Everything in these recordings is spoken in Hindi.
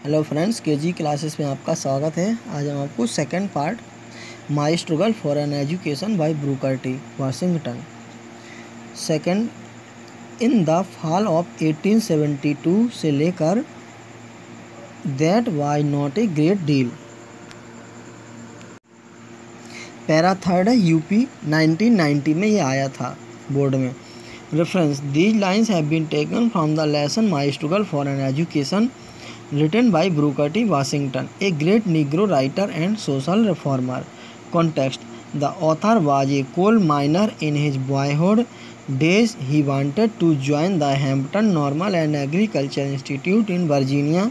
हेलो फ्रेंड्स, केजी क्लासेस में आपका स्वागत है। आज हम आपको second part my struggle for an education by Booker T Washington second in the fall of 1872 से लेकर that was not a great deal. Para third है, यूपी 1990 में ये आया था बोर्ड में। Reference: these lines have been taken from the lesson my struggle for an education written by Booker T. Washington, a great Negro writer and social reformer. Context: the author was a coal miner in his boyhood days. He wanted to join the Hampton Normal and Agriculture Institute in Virginia.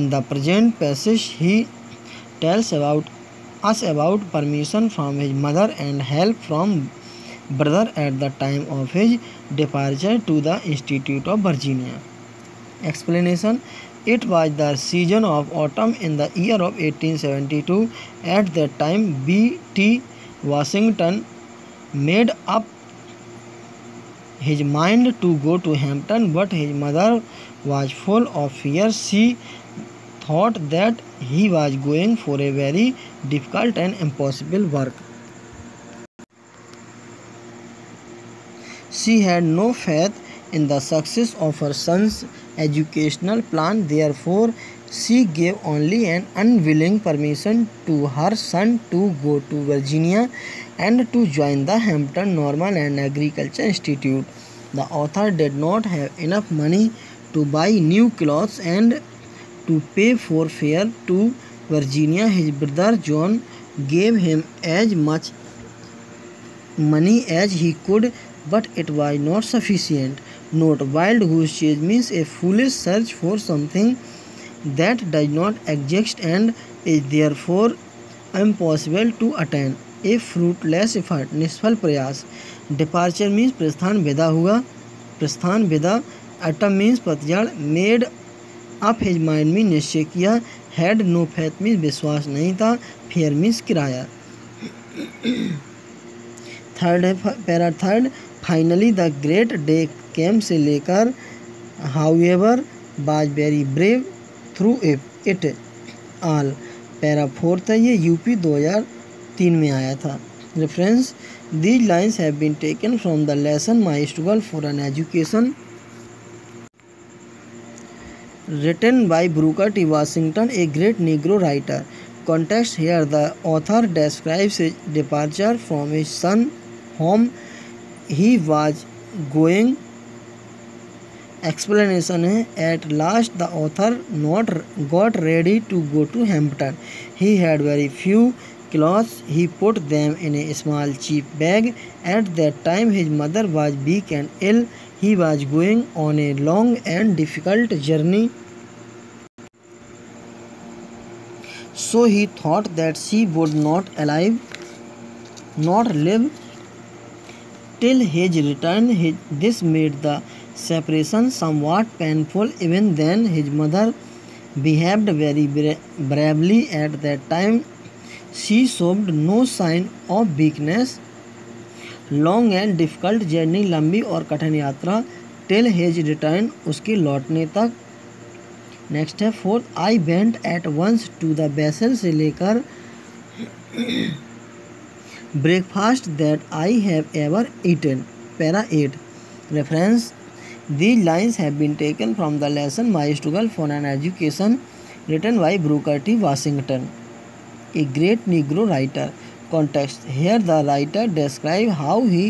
In the present passage, he tells us about permission from his mother and help from brother at the time of his departure to the Institute of Virginia. Explanation: it was the season of autumn in the year of 1872. At that time, B.T. Washington made up his mind to go to Hampton, but his mother was full of fear. She thought that he was going for a very difficult and impossible work. She had no faith in the success of her son's educational plan. Therefore, she gave only an unwilling permission to her son to go to Virginia and to join the Hampton Normal and Agriculture Institute. The author did not have enough money to buy new clothes and to pay for fare to Virginia. His brother John gave him as much money as he could, but it was not sufficient. Note: wild goose chase means a foolish search for something that does not exist and is therefore impossible to attain. A fruitless effort, निष्फल प्रयास. Departure means प्रस्थान विदा हुआ, प्रस्थान विदा. Autumn means पतझड़. Made up his mind means निश्चय किया. Had no faith means विश्वास नहीं था. Fear means किराया. थर्ड है para third, finally the great day came से लेकर however was very brave through it all. Para fourth है, ये यूपी 2003 में आया था. Reference: these lines have been taken from the lesson my struggle for an education written by Booker T. Washington, a great Negro writer. Context: here the author describes his departure from his son's home he was going. Explanation है: at last the author not got ready to go to Hampton. He had very few clothes. He put them in a small cheap bag. At that time his mother was weak and ill. He was going on a long and difficult journey, so he thought that she would not live till his return. This made the separation somewhat painful. Even then, his mother behaved very bravely. At that time, she showed no sign of weakness. Long and difficult journey, लंबी और कठिन यात्रा. Till his return, उसके लौटने तक. नेक्स्ट है fourth, I went at once to the vessel से लेकर breakfast that I have ever eaten. Para 8. Reference: these lines have been taken from the lesson my struggle for an education written by Booker T Washington, a great negro writer. Context: here the writer describes how he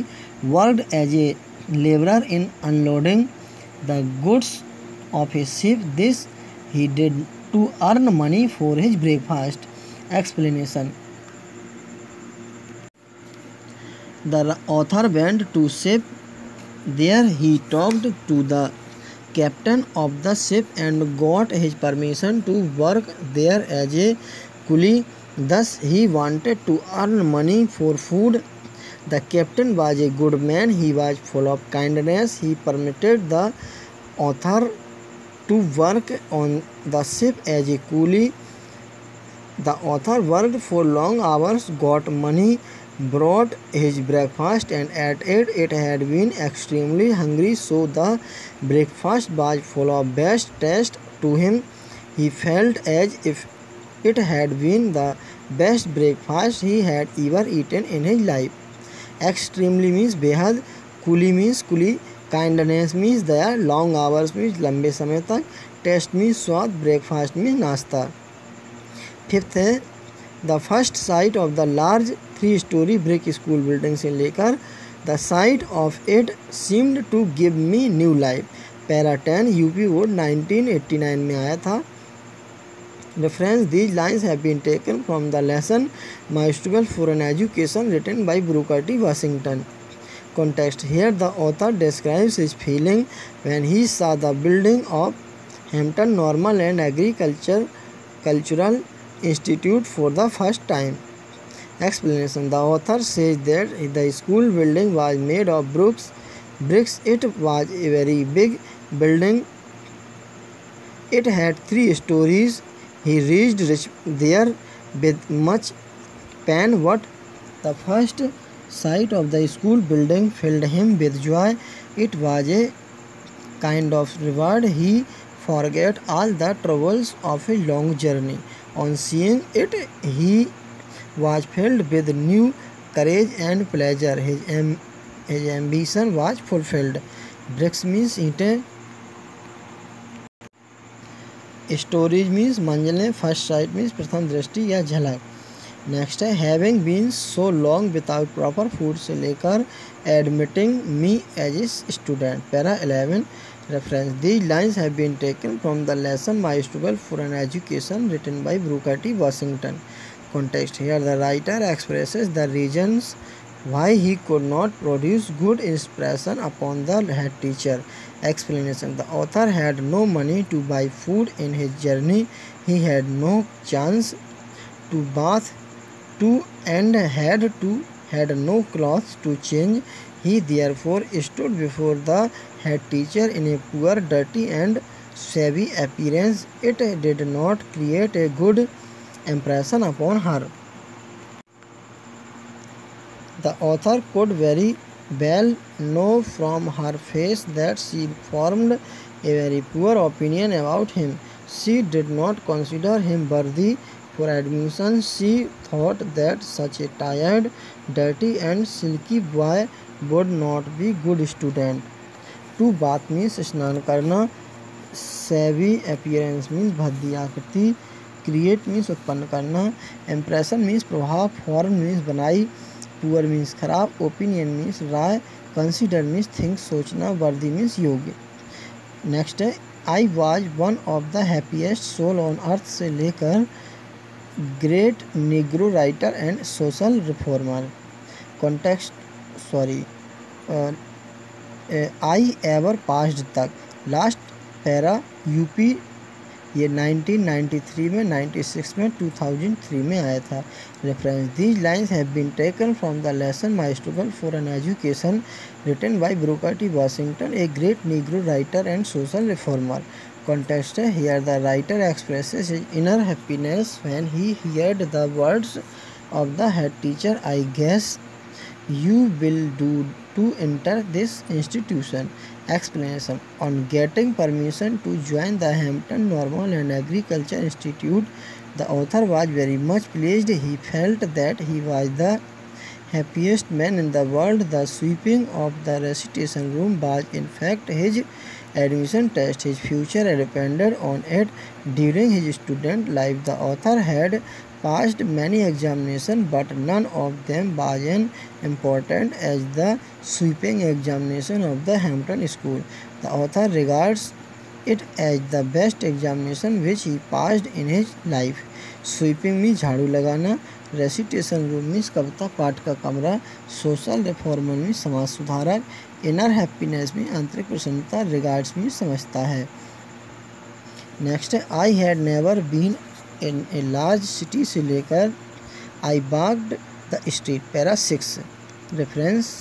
worked as a laborer in unloading the goods of his ship. This he did to earn money for his breakfast. Explanation: the author went to ship. There he talked to the captain of the ship and got his permission to work there as a coolie. Thus he wanted to earn money for food. The captain was a good man. He was full of kindness. He permitted the author to work on the ship as a coolie. The author worked for long hours, got money, brought his breakfast, and at it had been extremely hungry, so the breakfast was full of best taste to him. He felt as if it had been the best breakfast he had ever eaten in his life. Extremely means बेहद, कुली means कुली, kindness means दया, long hours means लंबे समय तक, taste means स्वाद, breakfast means नाश्ता. फिफ्थ है the first sight of the large 3-story brick school building से लेकर the sight of it seemed to give me new life. Para 10 UP board 1989 में आया था. Reference these lines have been taken from the lesson my struggle for an education written by Booker T. Washington. Context. Here the author describes his feeling when he saw the building of Hampton Normal and Agricultural Institute for the first time. Explanation. The author says that the school building was made of bricks. It was a very big building. It had 3 stories. He reached there with much pain. What the first sight of the school building filled him with joy. It was a kind of reward. He forgot all the troubles of a long journey. On seeing it, he was filled with new courage and pleasure. His ambition was fulfilled. Bricks means ईंटें. Stories means मंजिलें. First sight means प्रथम दृष्टि या झलक. नेक्स्ट है having been so long without proper food से लेकर admitting me as a student. Para 11 reference these lines have been taken from the lesson my struggle for an education written by Booker T. Washington. Context. Here the writer expresses the reasons why he could not produce good impression upon the head teacher. Explanation. The author had no money to buy food in his journey. He had no chance to bath and had no clothes to change. He therefore stood before the head teacher in a poor, dirty and shabby appearance. It did not create a good impression upon her. The author could very well know from her face that she formed a very poor opinion about him. She did not consider him worthy for admission. She thought that such a tired, dirty and silky boy would not be good student. To bath means स्नान करना. Shabby appearance means भद्दी आकृति. Create means उत्पन्न करना. Impression means प्रभाव. Form means बनाई. Poor means खराब. Opinion means राय. Consider means think सोचना. Worthy means योग्य. नेक्स्ट है I was one of the happiest soul on earth से लेकर great negro writer and social reformer. Context. I ever passed तक. लास्ट पैरा यूपी ये 1993 में, 96 में, 2003 में आया था. Reference these lines have been taken from the lesson my struggle for an education written by Booker T. Washington, a great negro writer and social reformer. Context. Here the writer expresses his inner happiness when he heard the words of the head teacher, I guess you will do to enter this institution. Explanation. On getting permission to join the Hampton Normal and Agriculture Institute, the author was very much pleased. He felt that he was the happiest man in the world. The sweeping of the recitation room was in fact his admission test. His future depended on it. During his student life, the author had passed many examinations, but none of them was as important as the sweeping examination of the Hampton School. The author regards it as the best examination which he passed in his life. Sweeping में झाड़ू लगाना. रेसिटेशन रूम मीन्स कविता पाठ का कमरा. सोशल रिफॉर्मर में समाज सुधारक. इनर हैप्पीनेस में आंतरिक प्रसन्नता. रिगार्ड्स में समझता है. नेक्स्ट है I had never been in a large city से लेकर I walked the street. Para 6 reference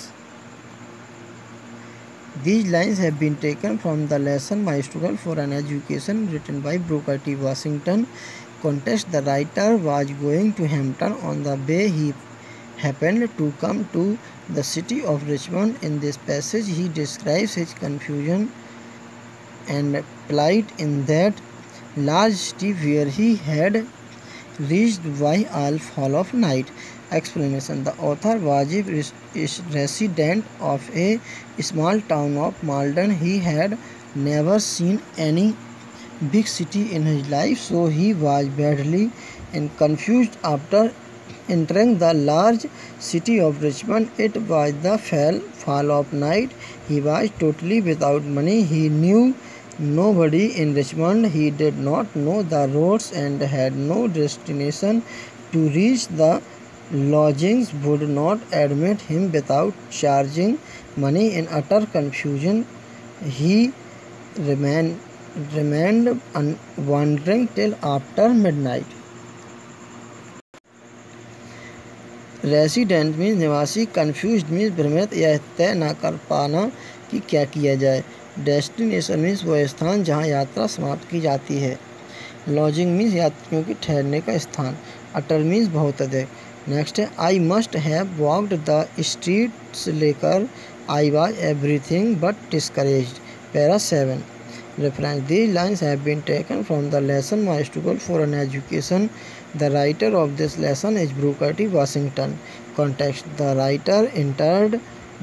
These lines have been taken from the lesson My Struggle for an Education written by Booker T. Washington. Context. The writer was going to Hampton. On the way he happened to come to the city of Richmond. In this passage he describes his confusion and plight in that large city where he had reached by all fall of night. Explanation: the author Wajib is resident of a small town of Malden. He had never seen any big city in his life, so he was badly and confused after entering the large city of Richmond. It was the fall of night. He was totally without money. He knew nobody in Richmond. He did not know the roads and had no destination to reach. The lodgings would not admit him without charging money. In utter confusion, he remained wandering till after midnight. Resident means निवासी, कन्फ्यूज्ड मीन्स भ्रमित या तय न कर पाना कि क्या किया जाए। डेस्टिनेशन मीन्स वह स्थान जहां यात्रा समाप्त की जाती है। लॉजिंग मीन्स यात्रियों के ठहरने का स्थान। अटर मीन्स बहुत अधिक। नेक्स्ट है I must have walked the streets लेकर I was everything but discouraged. Para 7। Reference: these lines have been taken from the lesson My Struggle for an Education. The writer of this lesson is Booker T. Washington. Context: the writer entered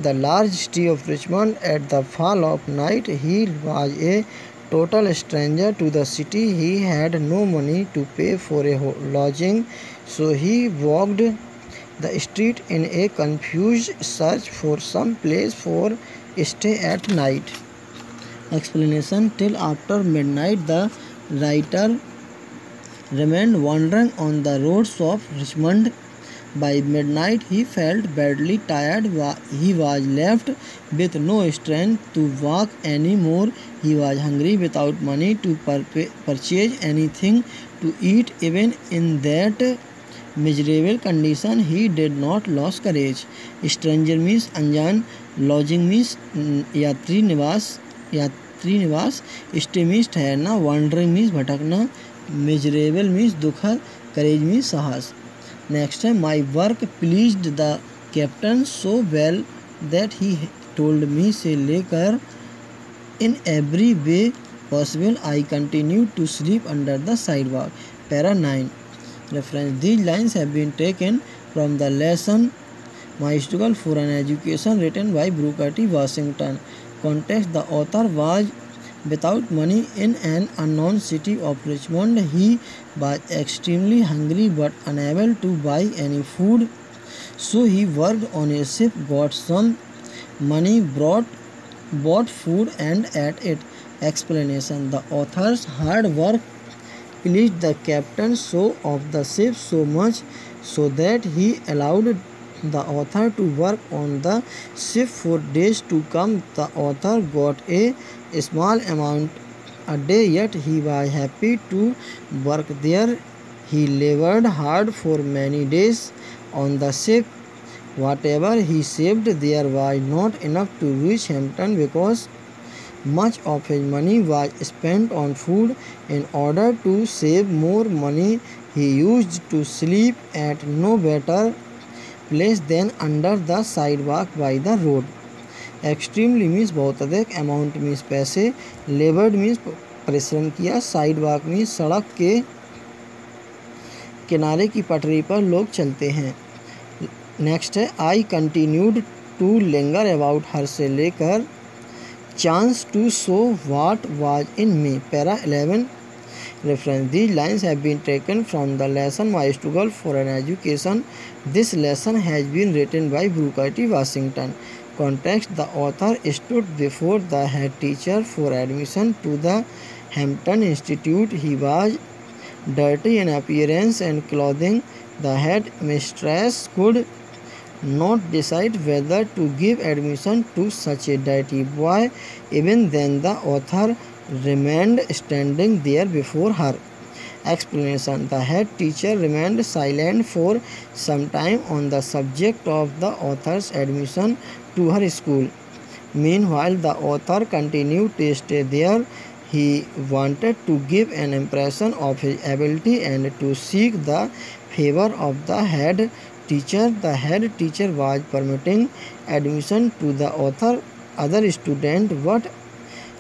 the large city of Richmond at the fall of night. He was a total stranger to the city. He had no money to pay for a lodging, so he walked the street in a confused search for some place for stay at night. Explanation: till after midnight the writer remained wandering on the roads of Richmond. By midnight he felt badly tired. He was left with no strength to walk any more. He was hungry, without money to purchase anything to eat. Even in that miserable condition he did not lose courage. Stranger means अनजान, lodging means यात्री निवास, स्टे मीन्स ठहरना, वॉन्डरिंग मीन्स भटकना, मिजरेबल मीन्स दुखद, करेज मीन्स साहस। नेक्स्ट है my work pleased the captain so well that he told me से लेकर in every way possible I continue to sleep under the side walk. Para 9। Reference: these lines have been taken from the lesson my struggle for an education written by Booker T Washington. Context: the author was without money in an unknown city of Richmond. He was extremely hungry but unable to buy any food, so he worked on a ship, got some money, bought food and ate it. Explanation: the author's hard work pleased the captain of the ship so much so that he allowed the author to work on the ship for days to come. The author got a small amount a day, yet he was happy to work there. He labored hard for many days on the ship. Whatever he saved there was not enough to reach Hampton because much of his money was spent on food. In order to save more money, he used to sleep at no better place than under the sidewalk by the road. Extremely means बहुत अधिक, amount means पैसे, labored means परिश्रम किया, sidewalk means सड़क के किनारे की पटरी पर लोग चलते हैं। नेक्स्ट है I continued to linger about her से लेकर chance to show what was in me. Para 11। Reference: these lines have been taken from the lesson My Struggle for an Education. This lesson has been written by Booker T. Washington. Context: the author stood before the head teacher for admission to the Hampton Institute. He was dirty in appearance and clothing. The head mistress could not decide whether to give admission to such a dirty boy. Even then the author remained standing there before her. Explanation: the head teacher remained silent for some time on the subject of the author's admission to her school. Meanwhile, the author continued to stay there. He wanted to give an impression of his ability and to seek the favor of the head teacher. The head teacher was permitting admission to the author other students, but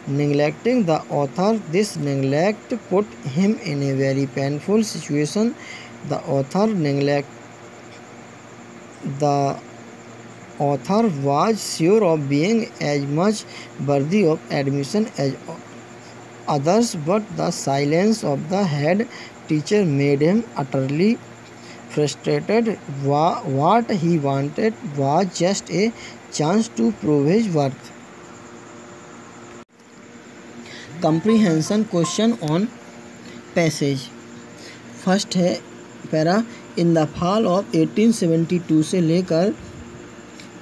neglecting the author. This neglect put him in a very painful situation. The author was sure of being as much worthy of admission as others, but the silence of the head teacher made him utterly frustrated. What he wanted was just a chance to prove his worth. Comprehension question on passage. First है para, in the fall of 1872 से लेकर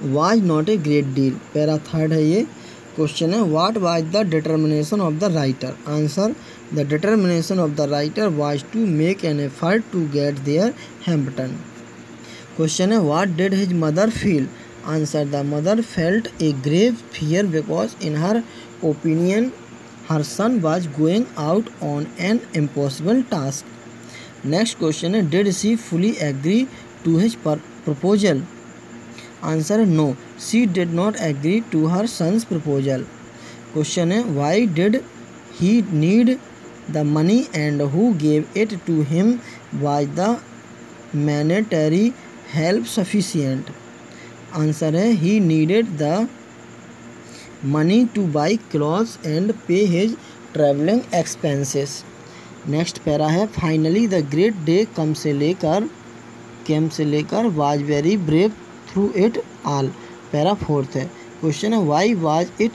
was not a great deal. Para third है ये. क्वेश्चन है what was the determination of the writer. Answer, the determination of the writer was to make an effort to get there Hampton. Question है what did his mother feel. Answer, the mother felt a grave fear because in her opinion her son was going out on an impossible task. Next question है did she fully agree to his proposal. Answer, no, she did not agree to her son's proposal. Question है why did he need the money and who gave it to him. Was the monetary help sufficient. Answer है he needed the money to buy clothes and pay his traveling expenses. Next para है finally the great day come से लेकर was very brave through it all. Para fourth है. क्वेश्चन है why was it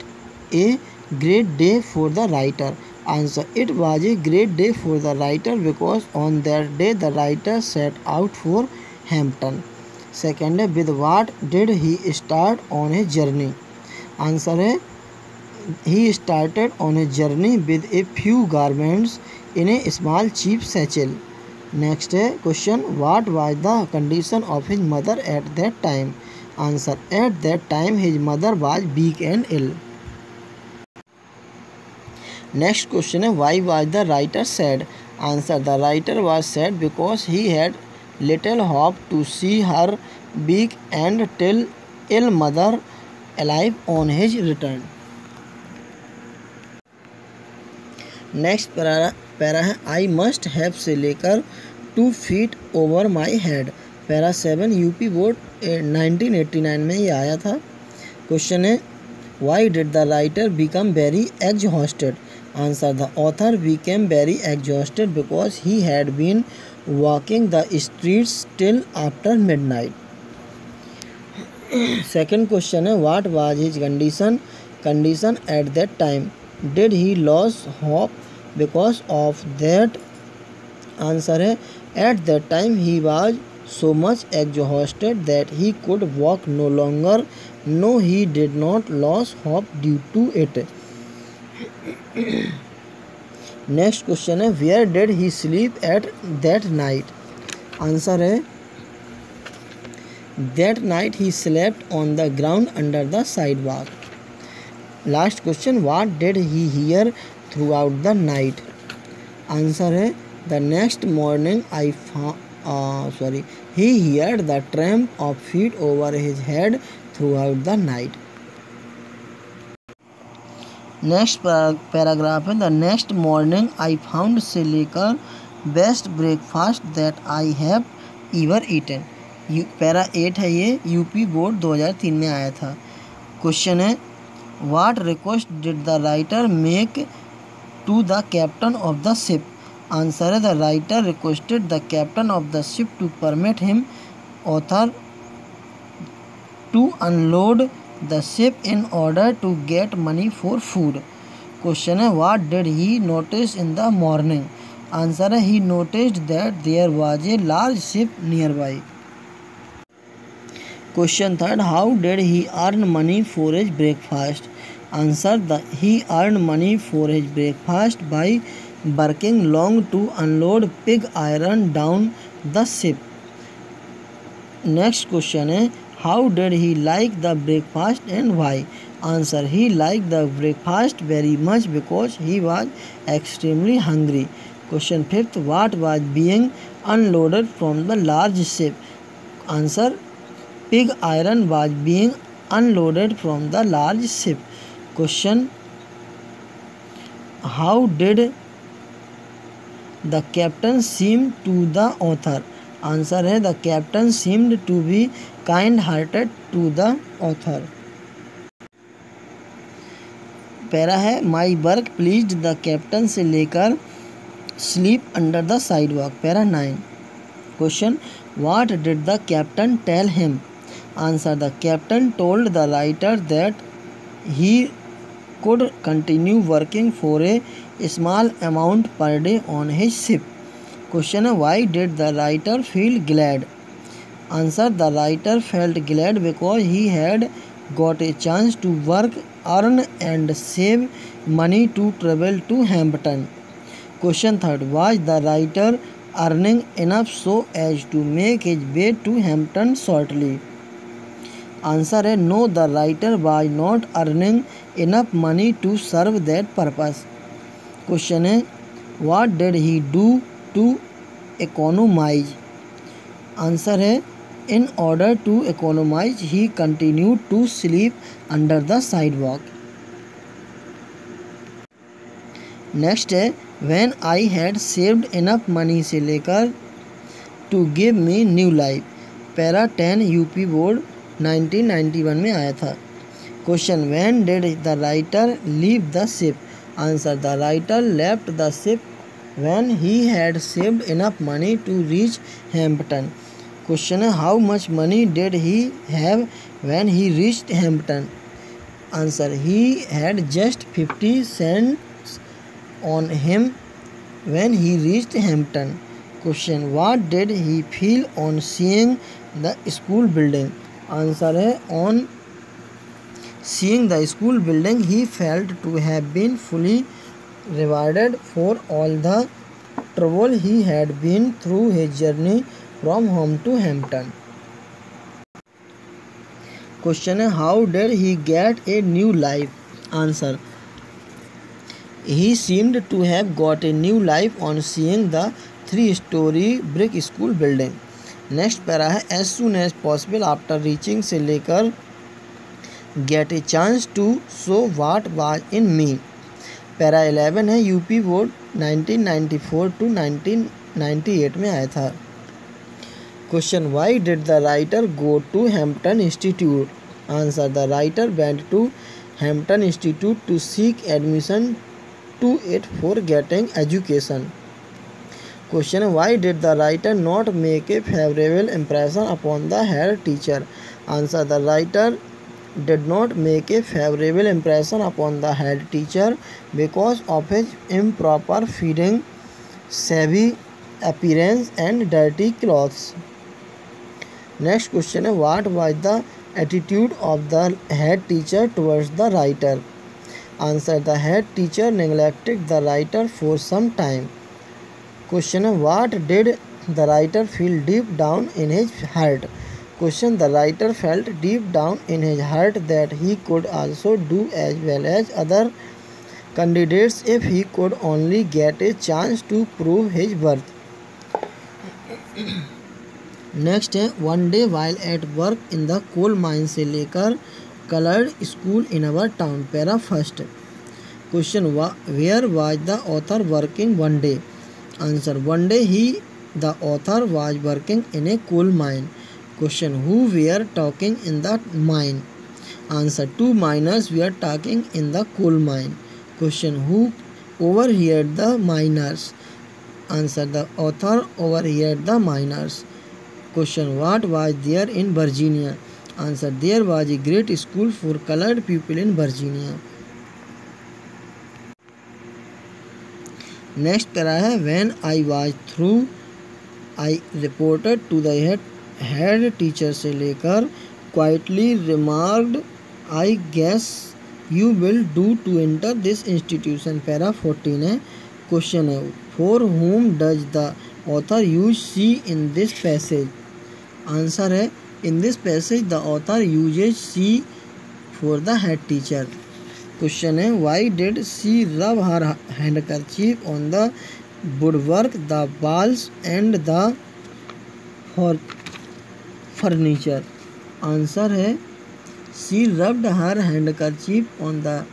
a great day for the writer. Answer, it was a great day for the writer because on that day the writer set out for Hampton. Second है with what did he start on a journey. Answer है he started on a journey with a few garments in a small cheap satchel. Next है question what was the condition of his mother at that time. Answer, at that time his mother was weak and ill. Next question है why was the writer sad. Answer, the writer was sad because he had little hope to see her weak and ill mother alive on his return. Next para है आई मस्ट हैव से लेकर 2 feet over my head. Para 7 UP board 1989 में ये आया था. क्वेश्चन है why did the writer become very exhausted. Answer, the author became very exhausted because he had been walking the streets till after midnight. Second question है what was his condition at that time. Did he lose hope because of that. Answer है eight that time he was so much exhausted that he could walk no longer. No, he did not lose hope due to it. Next question है where did he sleep at that night. Answer है that night he slept on the ground under the sidewalk. Last question, what did he hear throughout the night. Answer है the next morning he heard the tramp of feet over his head throughout the night. Next paragraph है the next morning I found से लेकर best breakfast that I have ever eaten. Para 8 है ये, यूपी बोर्ड 2003 में आया था. क्वेश्चन है what request did the writer make to the captain of the ship. Answer है the writer requested the captain of the ship to permit him author to unload the ship in order to get money for food. Question है what did he notice in the morning. Answer है he noticed that there was a large ship nearby. Question third, how did he earn money for his breakfast. Answer he earned money for his breakfast by working long to unload pig iron down the ship. Next question है how did he like the breakfast and why. Answer he liked the breakfast very much because he was extremely hungry. Question fifth, what was being unloaded from the large ship. Answer pig iron was being unloaded from the large ship. Question how did the captain seem to the author. Answer है the captain seemed to be kind hearted to the author. Para है my work pleased the captain से लेकर sleep under the side walk. Para 9। Question what did the captain tell him. Answer the captain told the writer that he could continue working for a small amount per day on his ship. Question: why did the writer feel glad? Answer: the writer felt glad because he had got a chance to work, earn and save money to travel to Hampton. Question 3: was the writer earning enough so as to make his way to Hampton shortly? Answer है no, the writer was not earning enough money to serve that purpose. Question है what did he do to economize. Answer है in order to economize he continue to sleep under the side walk. Next है when I had saved enough money से लेकर to give me new life. Para 10 UP board 1991 में आया था। Question when did the writer leave the ship. Answer the writer left the ship when he had saved enough money to reach Hampton. Question है how much money did he have when he reached Hampton. Answer he had just 50 cents on him when he reached Hampton. Question what did he feel on seeing the school building. Answer है on seeing the school building he felt to have been fully rewarded for all the trouble he had been through his journey from home to Hampton. Question है how did he get a new life. Answer he seemed to have got a new life on seeing the 3-story brick school building. Next para है as soon as possible after reaching से लेकर get a chance to show what was in me. Para 11 है यूपी बोर्ड 1994 टू 1998 में आया था। Question why did the writer go to Hampton Institute. Answer the writer went to Hampton Institute to seek admission to it for getting education. Question: why did the writer not make a favorable impression upon the head teacher? Answer: the writer did not make a favorable impression upon the head teacher because of his improper feeding, shabby appearance and dirty clothes. Next question: what was the attitude of the head teacher towards the writer? Answer: the head teacher neglected the writer for some time. Question: what did the writer feel deep down in his heart? Question: the writer felt deep down in his heart that he could also do as well as other candidates if he could only get a chance to prove his worth. Next है one day while at work in the coal mine से लेकर colored school in our town। Para first. Question where was the author working one day? Answer: one day the author was working in a coal mine. Question: who were talking in the mine? Answer: two miners were talking in the coal mine. Question: who overheard the miners? Answer: the author overheard the miners. Question: what was there in Virginia? Answer: there was a great school for colored people in Virginia. Next para है when I was through I reported to the head teacher से लेकर quietly remarked I guess you will do to enter this institution. Para 14 है। क्वेश्चन है for whom does the author use she in this passage. Answer है in this passage the author uses she for the head teacher. Question है why did she rub her handkerchief on the woodwork the walls and the furniture. Answer है she rubbed her handkerchief on the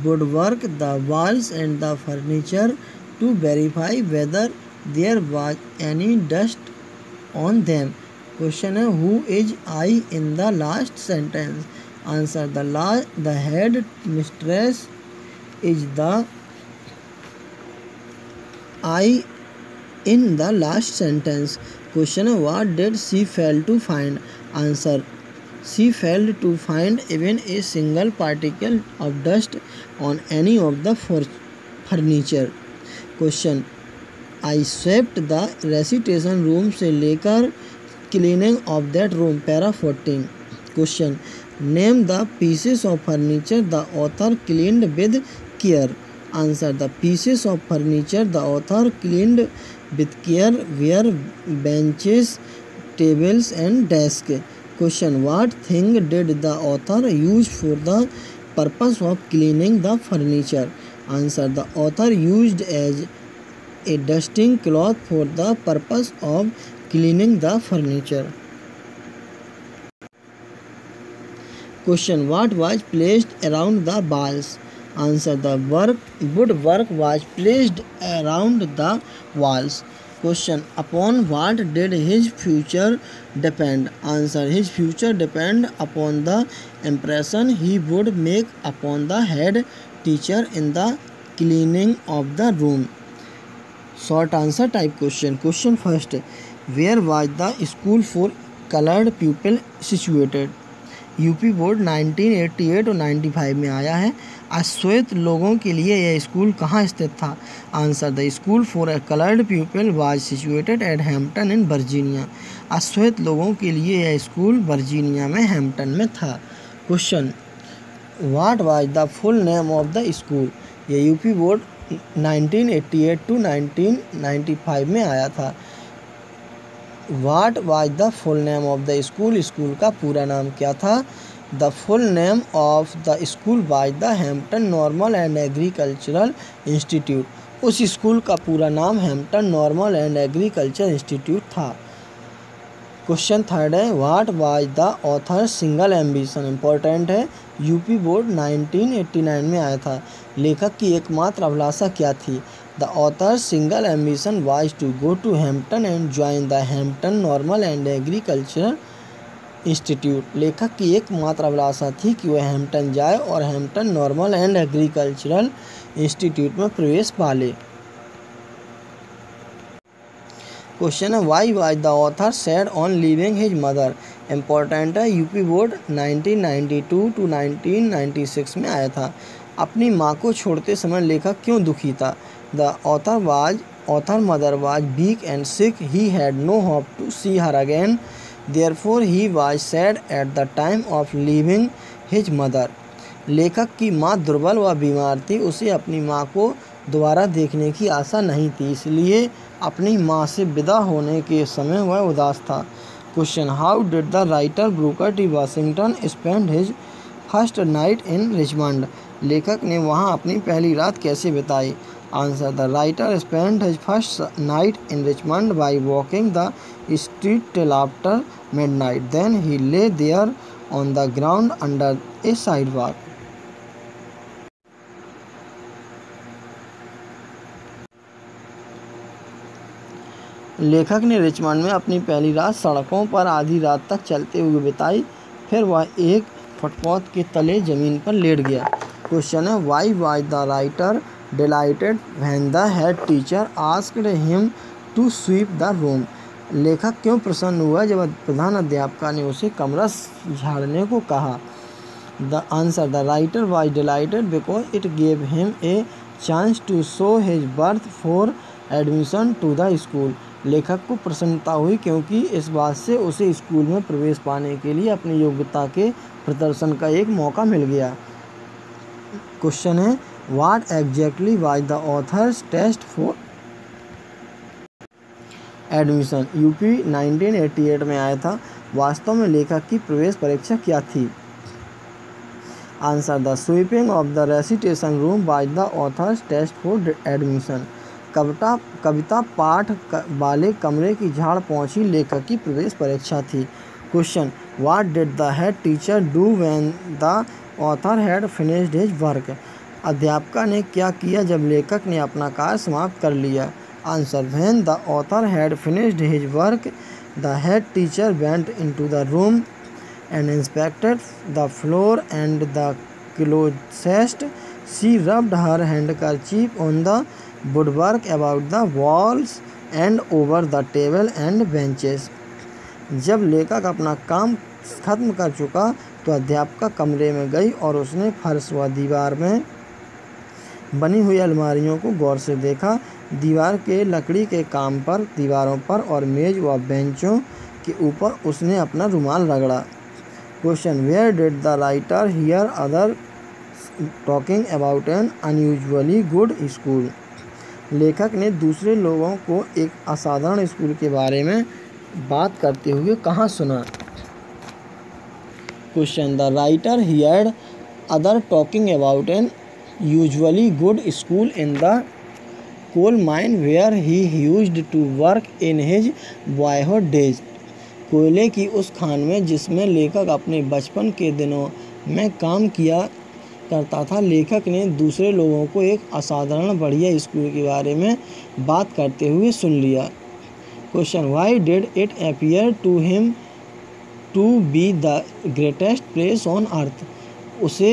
woodwork, the walls and the furniture to verify whether there was any dust on them. Question है who is I in the last sentence? Answer the head mistress is the I in the last sentence. Question है what did she fail to find? Answer she failed to find even a single particle of dust on any of the furniture. Question I swept the recitation room से लेकर cleaning of that room. Para 14. Question name the pieces of furniture the author cleaned with care. Answer the pieces of furniture the author cleaned with care were benches, tables and desk. Question what thing did the author use for the purpose of cleaning the furniture? Answer the author used as a dusting cloth for the purpose of cleaning the furniture. Question what was placed around the walls? Answer the woodwork was placed around the walls. Question upon what did his future depend? Answer his future depend upon the impression he would make upon the head teacher in the cleaning of the room. Short answer type question. Question first where was the school for colored pupil situated? UP board 1988 और 95 में आया है। अश्वेत लोगों के लिए यह स्कूल कहाँ स्थित था? Answer the school for a coloured people was situated at Hampton in Virginia. अश्वेत लोगों के लिए यह स्कूल वर्जीनिया में हैम्पटन में था। Question what was the full name of the school? यह यूपी बोर्ड 1988 टू 1995 में आया था। What was the full name of the school? School का पूरा नाम क्या था? The full name of the school was the Hampton Normal and Agricultural Institute. उस स्कूल का पूरा नाम Hampton Normal and Agriculture institute था। क्वेश्चन थर्ड है what was the author single ambition? Important है, यूपी बोर्ड 1989 में आया था। लेखक की एकमात्र अभिलाषा क्या थी? The author single ambition was to go to Hampton and join the Hampton Normal and Agriculture Institute. लेखक की एकमात्र अभिलाषा थी कि वह हैम्पटन जाए और Hampton Normal and agricultural institute में प्रवेश पा ले। क्वेश्चन है why was the author sad on leaving his mother? Important है, यूपी बोर्ड 1992 टू 1996 में आया था। अपनी माँ को छोड़ते समय लेखक क्यों दुखी था? The author mother was weak and sick, he had no hope to see her again, therefore he was sad at the time of leaving his mother. लेखक की माँ दुर्बल व बीमार थी, उसे अपनी माँ को दोबारा देखने की आशा नहीं थी, इसलिए अपनी माँ से विदा होने के समय वह उदास था। Question how did the writer Booker T Washington spend his first night in Richmond? लेखक ने वहाँ अपनी पहली रात कैसे बिताई? Answer the writer spend his first night in Richmond by walking the street till after midnight, then he lay there on the ground under a sidewalk. लेखक ने रिचमंड में अपनी पहली रात सड़कों पर आधी रात तक चलते हुए बिताई, फिर वह एक फुटपाथ के तले ज़मीन पर लेट गया। क्वेश्चन है why was the writer delighted when the head teacher asked him to sweep the room? लेखक क्यों प्रसन्न हुआ जब प्रधान अध्यापिका ने उसे कमरा झाड़ने को कहा? The answer the writer was delighted because it gave him a chance to show his birth for admission to the school. लेखक को प्रसन्नता हुई क्योंकि इस बात से उसे स्कूल में प्रवेश पाने के लिए अपनी योग्यता के प्रदर्शन का एक मौका मिल गया। क्वेश्चन है what exactly was the author's test for admission? UP 1988 में आया था। वास्तव में लेखक की प्रवेश परीक्षा क्या थी? Answer the sweeping of the recitation room was the author's test for admission. कविता पाठ वाले कमरे की झाड़ पहुंची लेखक की प्रवेश परीक्षा थी। Question what did the head teacher do when the author had finished his work? अध्यापिका ने क्या किया जब लेखक ने अपना कार्य समाप्त कर लिया? Answer, when the author had finished his work the head teacher went into the room and inspected the floor and the closet. She rubbed her handkerchief on the woodwork about the walls and over the table and benches. जब लेखक अपना काम खत्म कर चुका तो अध्यापिका कमरे में गई और उसने फर्श व दीवार में बनी हुई अलमारियों को गौर से देखा। दीवार के लकड़ी के काम पर, दीवारों पर और मेज व बेंचों के ऊपर उसने अपना रुमाल रगड़ा। Question, where did the writer hear other talking about an unusually good school? लेखक ने दूसरे लोगों को एक असाधारण स्कूल के बारे में बात करते हुए कहाँ सुना? Question, the writer heard other talking about an usually good school in the coal mine where he used to work in his boyhood days. कोयले की उस खान में जिसमें लेखक अपने बचपन के दिनों में काम किया करता था, लेखक ने दूसरे लोगों को एक असाधारण बढ़िया स्कूल के बारे में बात करते हुए सुन लिया। Question, why did it appear to him to be the greatest place on earth? उसे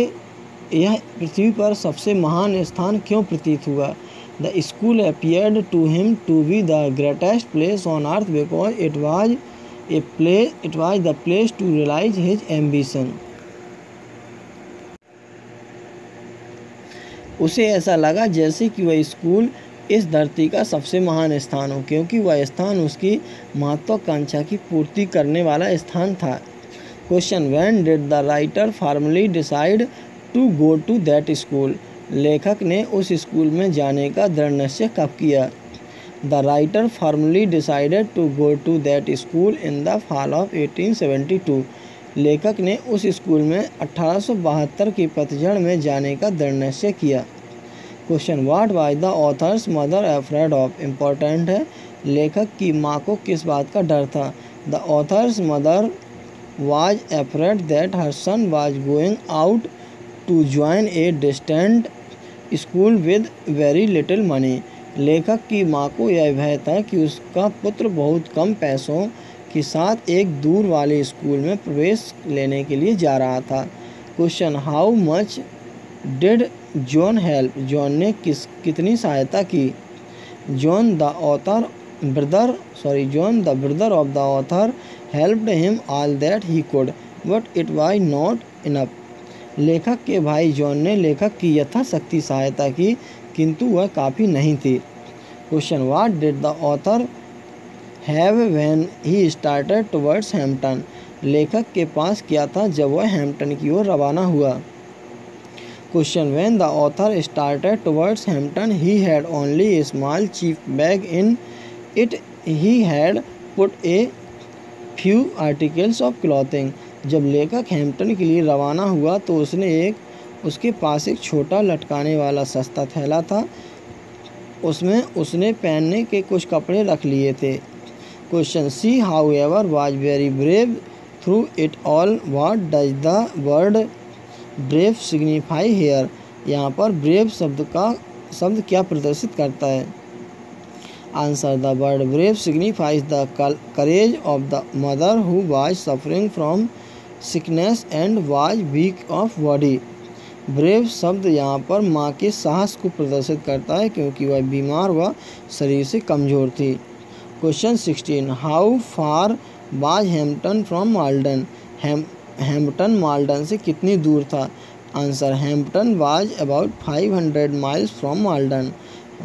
यह पृथ्वी पर सबसे महान स्थान क्यों प्रतीत हुआ? The school appeared to him to be the greatest place on earth because it was the place to realize his ambition. उसे ऐसा लगा जैसे कि वह स्कूल इस धरती का सबसे महान स्थान हो, क्योंकि वह स्थान उसकी महत्वाकांक्षा की पूर्ति करने वाला स्थान था। Question, when did the writer formally decide to go to that school? लेखक ने उस स्कूल में जाने का दृढ़ निश्चय कब किया? The writer firmly decided to go to that school in the fall of 1872. लेखक ने उस स्कूल में 1872 की पतझड़ में जाने का दृढ़ निश्चय किया। Question, what was the author's mother afraid of? Important है, लेखक की माँ को किस बात का डर था? The author's mother was afraid that her son was going out to join a distant school with very little money. लेखक की माँ को यह भय था कि उसका पुत्र बहुत कम पैसों के साथ एक दूर वाले स्कूल में प्रवेश लेने के लिए जा रहा था। Question, how much did John help? John ने कितनी सहायता की? John the brother of the author helped him all that he could but it was not enough. लेखक के भाई जॉन ने लेखक की यथाशक्ति सहायता की, किंतु वह काफ़ी नहीं थी। Question, what did the author have when he started towards Hampton? लेखक के पास क्या था जब वह हैम्पटन की ओर रवाना हुआ? Question, when the author started towards Hampton he had only a small cheap bag in it he had put a few articles of clothing. जब लेखक हैम्पटन के लिए रवाना हुआ तो उसके पास एक छोटा लटकाने वाला सस्ता थैला था, उसमें उसने पहनने के कुछ कपड़े रख लिए थे। Question, she however was very brave through it all. What does the word brave signify here? यहाँ पर ब्रेव शब्द क्या प्रदर्शित करता है? Answer, the word brave signifies the courage of the mother who was suffering from sickness and was weak of body. Brave शब्द यहाँ पर माँ के साहस को प्रदर्शित करता है क्योंकि वह बीमार व शरीर से कमज़ोर थी। Question 16, how far was Hampton from Malden? Hampton Malden से कितनी दूर था? Answer, Hampton was about 500 miles from Malden.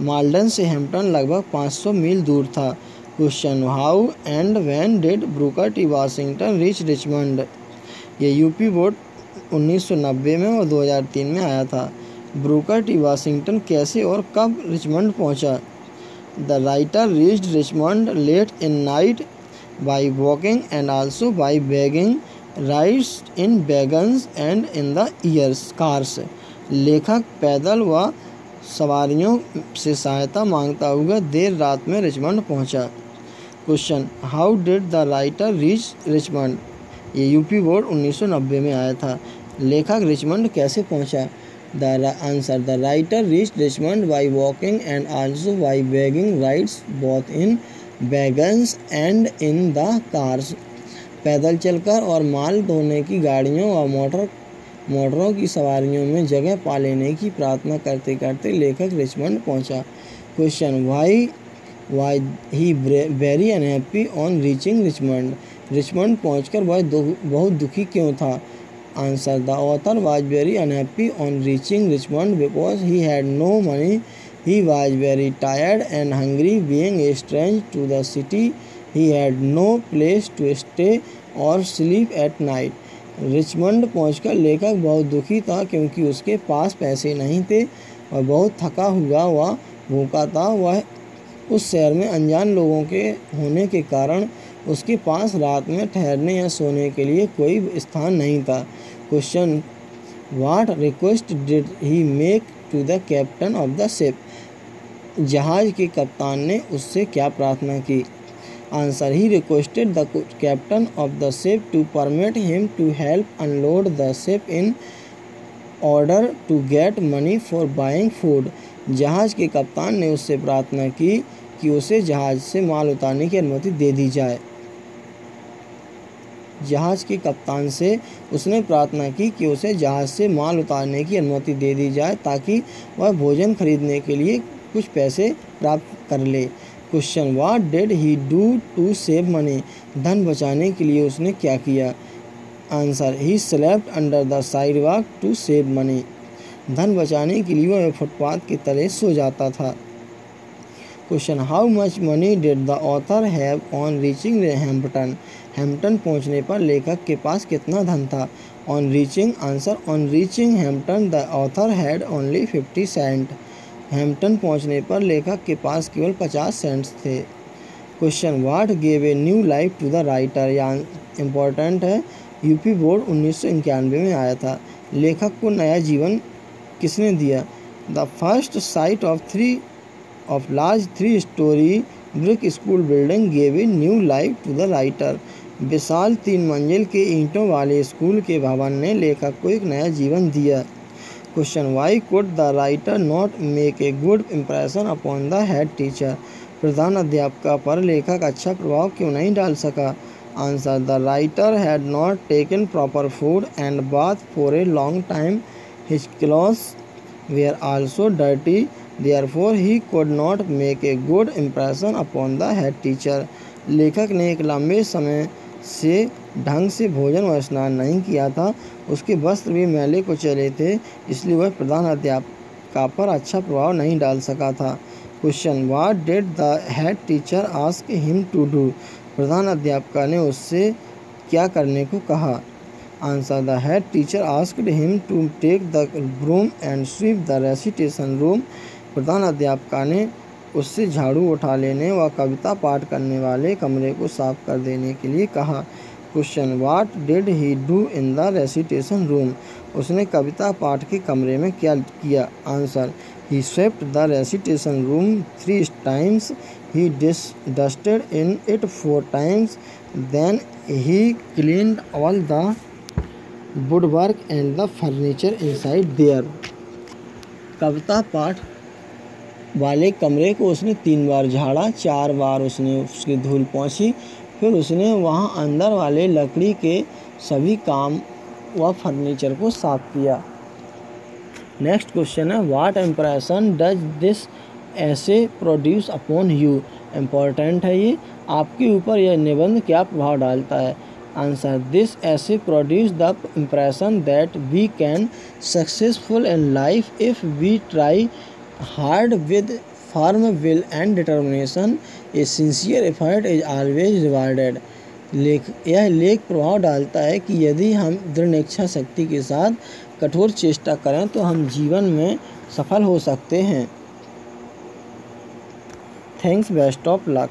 Malden से हैम्पटन लगभग 500 मील दूर था। Question, how and when did Booker T Washington reach Richmond? ये यूपी बोर्ड 1990 में और 2003 में आया था। ब्रूकर टी वाशिंगटन कैसे और कब रिचमंड पहुंचा? The writer reached Richmond late in night by walking and also by begging rides in wagons and in the cars. लेखक पैदल व सवारियों से सहायता मांगता हुआ देर रात में रिचमंड पहुंचा। Question, how did the writer reach Richmond? ये यूपी बोर्ड 1990 में आया था। लेखक रिचमंड कैसे पहुंचा? The answer: the writer reached Richmond by walking and also by begging rides both in wagons and in the cars. पैदल चलकर और माल ढोने की गाड़ियों और मोटरों की सवारियों में जगह पा लेने की प्रार्थना करते करते लेखक रिचमंड पहुंचा। Question: why he very unhappy on reaching Richmond? Richmond पहुंचकर वह बहुत दुखी क्यों था? Answer: the author was very unhappy on reaching Richmond because he had no money. He was very tired and hungry. Being strange to the city, he had no place to stay or sleep at night. Richmond पहुंचकर लेखक बहुत दुखी था क्योंकि उसके पास पैसे नहीं थे और बहुत थका हुआ व भूखा था। वह उस शहर में अनजान लोगों के होने के कारण उसके पास रात में ठहरने या सोने के लिए कोई स्थान नहीं था। Question: what request did he make to the captain of the ship? जहाज के कप्तान ने उससे क्या प्रार्थना की? Answer: he requested the captain of the ship to permit him to help unload the ship in order to get money for buying food. जहाज के कप्तान ने उससे प्रार्थना की कि उसे जहाज से माल उतारने की अनुमति दे दी जाए। जहाज के कप्तान से उसने प्रार्थना की कि उसे जहाज से माल उतारने की अनुमति दे दी जाए ताकि वह भोजन खरीदने के लिए कुछ पैसे प्राप्त कर ले। Question: what did he do to save money? धन बचाने के लिए उसने क्या किया? Answer: he slept under the sidewalk to save money. धन बचाने के लिए वह फुटपाथ के तले सो जाता था। Question: how much money did the author have on reaching Hampton? Hampton पहुंचने पर लेखक के पास कितना धन था? On reaching: answer: on reaching Hampton the author had only 50 cent. Hampton पहुंचने पर लेखक के पास केवल 50 सेंट्स थे। Question: what gave a new life to the writer? या इम्पोर्टेंट है, यूपी बोर्ड 1991 में आया था। लेखक को नया जीवन किसने दिया? The first sight of large 3-story brick school building gave a new life to the writer. विशाल 3 मंजिल के ईंटों वाले स्कूल के भवन ने लेखक को एक नया जीवन दिया। Question: why could the writer not make a good impression upon the head teacher? प्रधान अध्यापक पर लेखक अच्छा प्रभाव क्यों नहीं डाल सका? Answer: the writer had not taken proper food and bath for a long time. His clothes were also dirty, therefore he could not make a good impression upon the head teacher. लेखक ने एक लंबे समय से ढंग से भोजन व स्नान नहीं किया था, उसके वस्त्र भी मैले कुचैले थे, इसलिए वह प्रधान अध्यापक पर अच्छा प्रभाव नहीं डाल सका था। Question: what did the head teacher ask him to do? प्रधान अध्यापक ने उससे क्या करने को कहा? Answer: the head teacher asked him to take the broom and sweep the recitation room. प्रधान अध्यापक ने उससे झाड़ू उठा लेने व कविता पाठ करने वाले कमरे को साफ कर देने के लिए कहा। Question: what did he do in the recitation room? उसने कविता पाठ के कमरे में क्या किया? Answer: he swept the recitation room 3 times. He dusted in it 4 times. Then he cleaned all the woodwork and the furniture inside there. कविता पाठ वाले कमरे को उसने 3 बार झाड़ा, 4 बार उसकी धूल पहुँची, फिर उसने वहाँ अंदर वाले लकड़ी के सभी काम व फर्नीचर को साफ किया। नेक्स्ट क्वेश्चन है, what impression does this essay produce upon you? Important है ये, आपके ऊपर यह निबंध क्या प्रभाव डालता है? Answer: this essay produce the impression that we can successful in life if we try hard with firm will and determination. A sincere effort is always rewarded. यह लेख प्रभाव डालता है कि यदि हम दृढ़ इच्छा शक्ति के साथ कठोर चेष्टा करें तो हम जीवन में सफल हो सकते हैं। Thanks, best of luck.